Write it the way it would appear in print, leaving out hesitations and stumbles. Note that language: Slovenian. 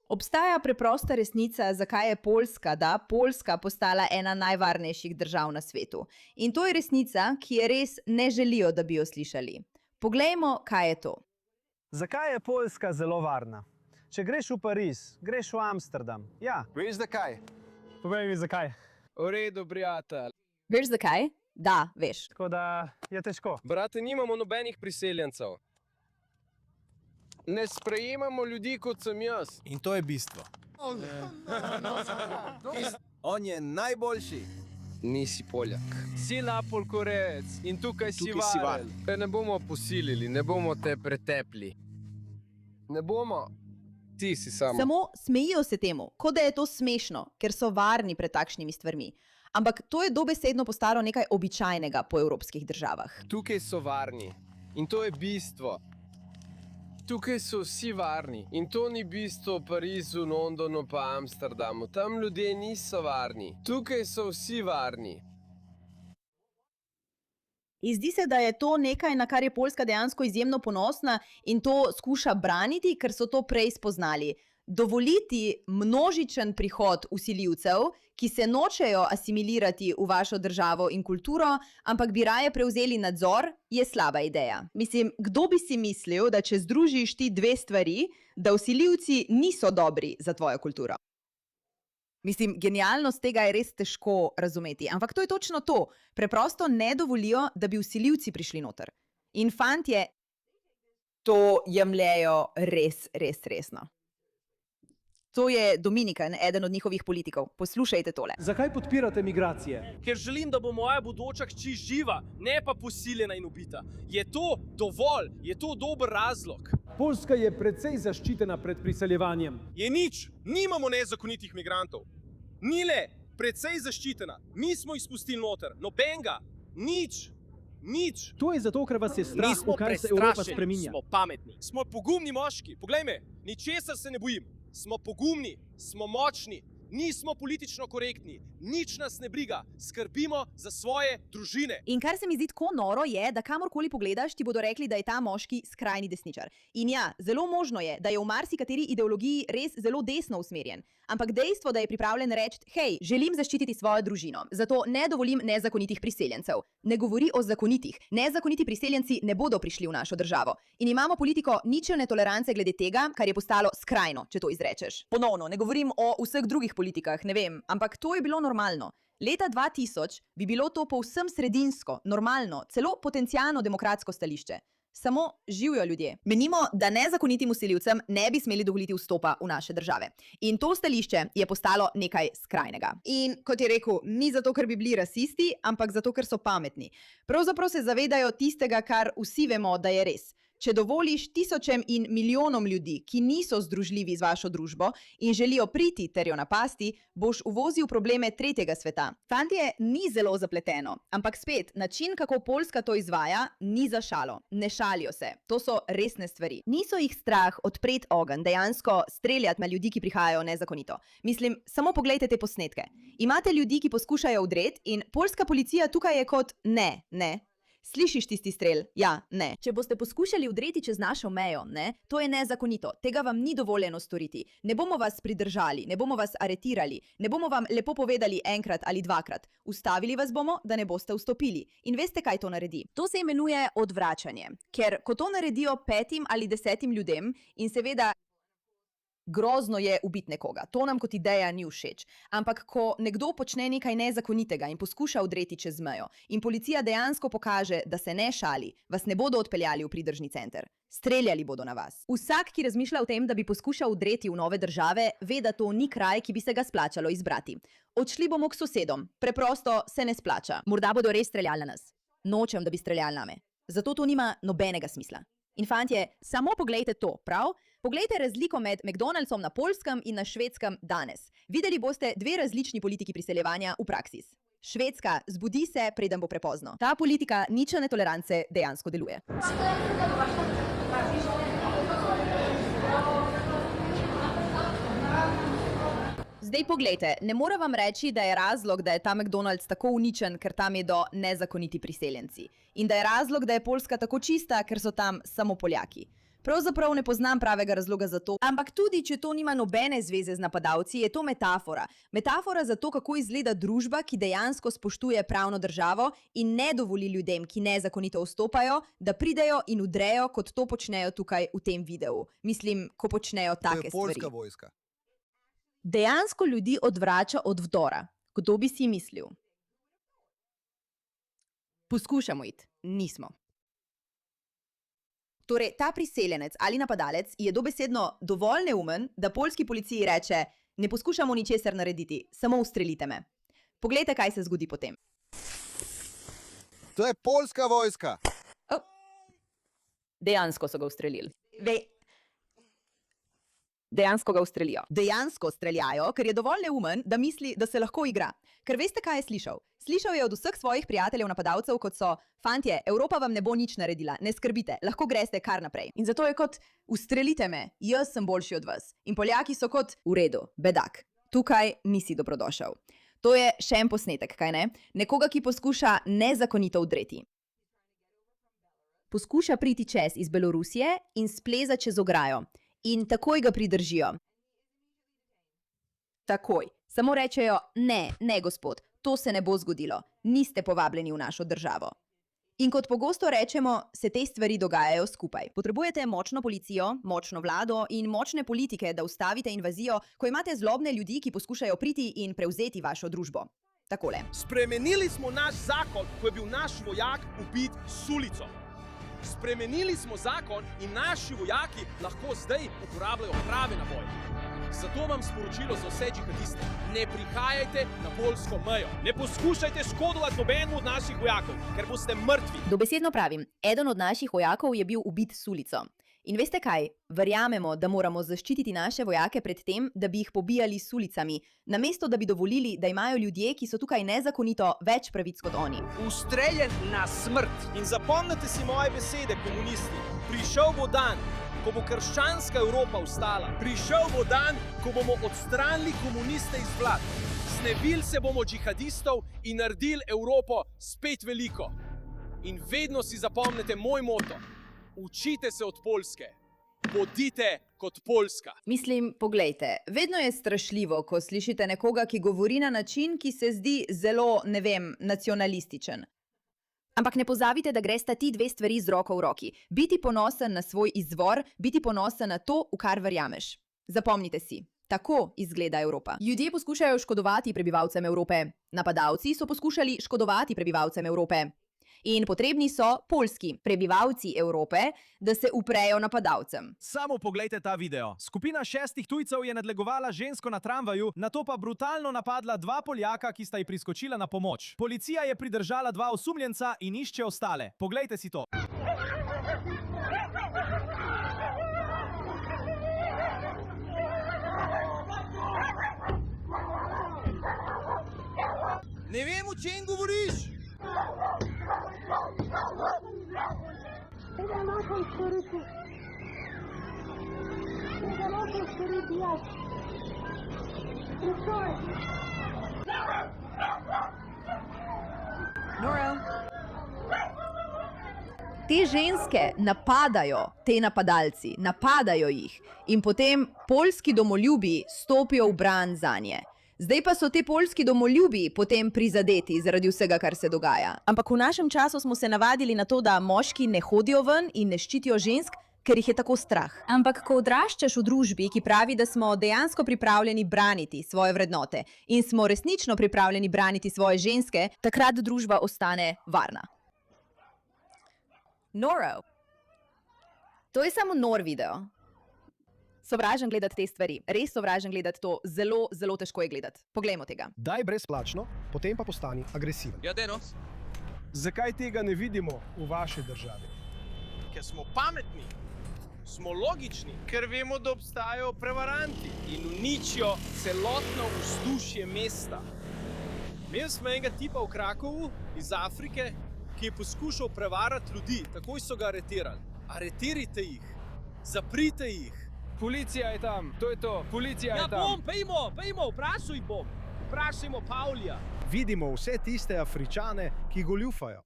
Obstaja preprosta resnica, zakaj je Poljska postala ena najvarnejših držav na svetu. In to je resnica, ki je res ne želijo, da bi jo slišali. Poglejmo, kaj je to. Zakaj je Poljska zelo varna? Če greš v Pariz, greš v Amsterdam. Ja. Veš zakaj? Povej mi zakaj. V redu, prijatelj. Veš zakaj? Da, veš. Tako da je težko. Brate, nimamo nobenih priseljencev. Ne sprejemamo ljudi, kot sem jaz. In to je bistvo. On je najboljši. Nisi Poljak. Si Napol Korejec in tukaj si varen. Ne bomo posilili, ne bomo te pretepli. Ne bomo. Ti si samo. Samo smejijo se temu, kot da je to smešno, ker so varni pred takšnimi stvarmi. Ampak to je dobesedno postalo nekaj običajnega po evropskih državah. Tukaj so varni in to je bistvo. Tukaj so vsi varni in to ni bistvo v Parizu, Londonu pa Amsterdamu. Tam ljudje niso varni. Tukaj so vsi varni. In zdi se, da je to nekaj, na kar je Poljska dejansko izjemno ponosna in to skuša braniti, ker so to prej spoznali. Dovoliti množičen prihod vsiljivcev, ki se nočejo asimilirati v vašo državo in kulturo, ampak bi raje prevzeli nadzor, je slaba ideja. Mislim, kdo bi si mislil, da če združiš ti dve stvari, da vsiljivci niso dobri za tvojo kulturo? Mislim, genialnost tega je res težko razumeti, ampak to je točno to. Preprosto ne dovolijo, da bi vsiljivci prišli noter. In fantje to jemljejo res resno. To je Dominikan, eden od njihovih politikov. Poslušajte tole. Zakaj podpirate migracije? Ker želim, da bo moja bodoča hči živa, ne pa posiljena in ubita. Je to dovolj? Je to dober razlog? Poljska je precej zaščitena pred priseljevanjem. Je nič. Nimamo nezakonitih migrantov. Ni le precej zaščitena. Mi smo jih spustili noter. Nobenga. Nič. To je zato, ker vas je strah, v kaj se Evropa spreminja. Smo pametni. Smo pogumni moški. Poglej me, ničesar se ne bojim. Smo pogumni, smo močni, nismo politično korektni, nič nas ne briga, skrbimo za svoje družine. In kar se mi zdi tako noro je, da kamorkoli pogledaš, ti bodo rekli, da je ta moški skrajni desničar. In ja, zelo možno je, da je v marsikateri ideologiji res zelo desno usmerjen. Ampak dejstvo, da je pripravljen reči, hej, želim zaščititi svojo družino, zato ne dovolim nezakonitih priseljencev. Ne govori o zakonitih. Nezakoniti priseljenci ne bodo prišli v našo državo. In imamo politiko ničelne tolerance glede tega, kar je postalo skrajno, če to izrečeš. Ponovno, ne govorim o vseh drugih politikah, ne vem, ampak to je bilo normalno. Leta 2000 bi bilo to povsem sredinsko, normalno, celo potencialno demokratsko stališče. Samo živijo ljudje. Menimo, da nezakonitim vsiljivcem ne bi smeli dovoliti vstopa v naše države. In to stališče je postalo nekaj skrajnega. In kot je rekel, ni zato, ker bi bili rasisti, ampak zato, ker so pametni. Pravzaprav se zavedajo tistega, kar vsi vemo, da je res. Če dovoliš tisočem in milijonom ljudi, ki niso združljivi z vašo družbo in želijo priti ter jo napasti, boš uvozil probleme tretjega sveta. Fantje, ni zelo zapleteno, ampak spet, način, kako Poljska to izvaja, ni za šalo. Ne šalijo se. To so resne stvari. Niso jih strah odpreti ogenj, dejansko streljati na ljudi, ki prihajajo nezakonito. Mislim, samo poglejte te posnetke. Imate ljudi, ki poskušajo vdreti in poljska policija tukaj je kot ne. Slišiš tisti strel? Ja, ne. Če boste poskušali vdreti čez našo mejo, to je nezakonito. Tega vam ni dovoljeno storiti. Ne bomo vas pridržali, ne bomo vas aretirali, ne bomo vam lepo povedali enkrat ali dvakrat. Ustavili vas bomo, da ne boste vstopili. In veste, kaj to naredi? To se imenuje odvračanje. Ker ko to naredijo 5 ali 10 ljudem in seveda grozno je ubiti nekoga. To nam kot ideja ni všeč. Ampak ko nekdo počne nekaj nezakonitega in poskuša vdreti čez mejo in policija dejansko pokaže, da se ne šali, vas ne bodo odpeljali v pridržni center. Streljali bodo na vas. Vsak, ki razmišlja o tem, da bi poskušal vdreti v nove države, ve, da to ni kraj, ki bi se ga splačalo izbrati. Odšli bomo k sosedom. Preprosto se ne splača. Morda bodo res streljali na nas. Nočem, da bi streljali name. Zato to nima nobenega smisla. In fantje, samo poglejte to, prav? Poglejte razliko med McDonald'som na Poljskem in na Švedskem danes. Videli boste dve različni politiki priseljevanja v praksis. Švedska, zbudi se, preden bo prepozno. Ta politika ničelne tolerance dejansko deluje. Zdaj poglejte, ne morem vam reči, da je razlog, da je ta McDonald's tako uničen, ker tam jedo nezakoniti priseljenci. In da je razlog, da je Poljska tako čista, ker so tam samo Poljaki. Pravzaprav ne poznam pravega razloga za to, ampak tudi, če to nima nobene zveze z napadalci, je to metafora. Metafora za to, kako izgleda družba, ki dejansko spoštuje pravno državo in ne dovoli ljudem, ki nezakonito vstopajo, da pridejo in udrejo, kot to počnejo tukaj v tem videu. Mislim, ko počnejo take stvari. vojska. Dejansko ljudi odvrača od vdora. Kdo bi si mislil? Poskušamo iti. Nismo. Torej, ta priseljenec ali napadalec je dobesedno dovolj neumen, da poljski policiji reče: ne poskušamo ničesar narediti, samo ustrelite me. Poglejte, kaj se zgodi potem. To je poljska vojska. Dejansko so ga ustrelili. Dejansko ga ustrelijo. Dejansko streljajo, ker je dovolj neumen, da misli, da se lahko igra. Ker veste, kaj je slišal? Slišal je od vseh svojih prijateljev napadalcev, kot so: fantje, Evropa vam ne bo nič naredila, ne skrbite, lahko greste kar naprej. In zato je kot: ustrelite me, jaz sem boljši od vas. In Poljaki so kot: v redu, bedak, tukaj nisi dobrodošel. To je še en posnetek, kaj ne? Nekoga, ki poskuša nezakonito vdreti. Poskuša priti čez iz Belorusije in spleza čez ograjo. In takoj ga pridržijo. Takoj. Samo rečejo: ne, gospod, to se ne bo zgodilo. Niste povabljeni v našo državo. In kot pogosto rečemo, se te stvari dogajajo skupaj. Potrebujete močno policijo, močno vlado in močne politike, da ustavite invazijo, ko imate zlobne ljudi, ki poskušajo priti in prevzeti vašo družbo. Takole. Spremenili smo naš zakon, ko je bil naš vojak ubit s ulico. Spremenili smo zakon in naši vojaki lahko zdaj uporabljajo prave naboje. Zato vam sporočilo za vse džihadiste: ne prihajajte na poljsko mejo. Ne poskušajte škodovati nobenemu od naših vojakov, ker boste mrtvi. Dobesedno pravim, eden od naših vojakov je bil ubit s ulico. In veste kaj? Verjamemo, da moramo zaščititi naše vojake pred tem, da bi jih pobijali s ulicami, namesto da bi dovolili, da imajo ljudje, ki so tukaj nezakonito, več pravic kot oni. Ustreljen na smrt. In zapomnite si moje besede, komunisti. Prišel bo dan, ko bo krščanska Evropa vstala. Prišel bo dan, ko bomo odstranili komuniste iz vlad. Znebili se bomo džihadistov in naredili Evropo spet veliko. In vedno si zapomnite moj moto: učite se od Poljske, bodite kot Poljska. Mislim, poglejte, vedno je strašljivo, ko slišite nekoga, ki govori na način, ki se zdi zelo, ne vem, nacionalističen. Ampak ne pozabite, da gresta ti dve stvari z roko v roki. Biti ponosen na svoj izvor, biti ponosen na to, v kar verjameš. Zapomnite si, tako izgleda Evropa. Ljudje poskušajo škodovati prebivalcem Evrope. Napadalci so poskušali škodovati prebivalcem Evrope. In potrebni so poljski prebivalci Evrope, da se uprejo napadalcem. Samo poglejte ta video. Skupina 6 tujcev je nadlegovala žensko na tramvaju, nato pa brutalno napadla 2 Poljaka, ki sta ji priskočila na pomoč. Policija je pridržala 2 osumljenca in išče ostale. Poglejte si to. Ne vem, o čem govoriš. Te ženske napadajo te napadalci, napadajo jih in potem poljski domoljubi stopijo v bran zanje. Zdaj pa so te poljski domoljubi potem prizadeti zaradi vsega, kar se dogaja. Ampak v našem času smo se navadili na to, da moški ne hodijo ven in ne ščitijo žensk, ker jih je tako strah. Ampak ko odraščaš v družbi, ki pravi, da smo dejansko pripravljeni braniti svoje vrednote in smo resnično pripravljeni braniti svoje ženske, takrat družba ostane varna. Noro. To je samo nor video. Sovražen gledati te stvari. Res sovražen gledati to. Zelo, zelo težko je gledati. Poglejmo tega. Daj brezplačno, potem pa postani agresiven. Ja, Deno. Zakaj tega ne vidimo v vaši državi? Ker smo pametni, smo logični, ker vemo, da obstajajo prevaranti in uničijo celotno vzdušje mesta. Imeli smo enega tipa v Krakovu iz Afrike, ki je poskušal prevarati ljudi. Takoj so ga aretirali. Aretirajte jih, zaprite jih. Policija je tam, to je to, policija je tam. Ja, pejmo, vprašajmo Pavlija. Vidimo vse tiste Afričane, ki goljufajo.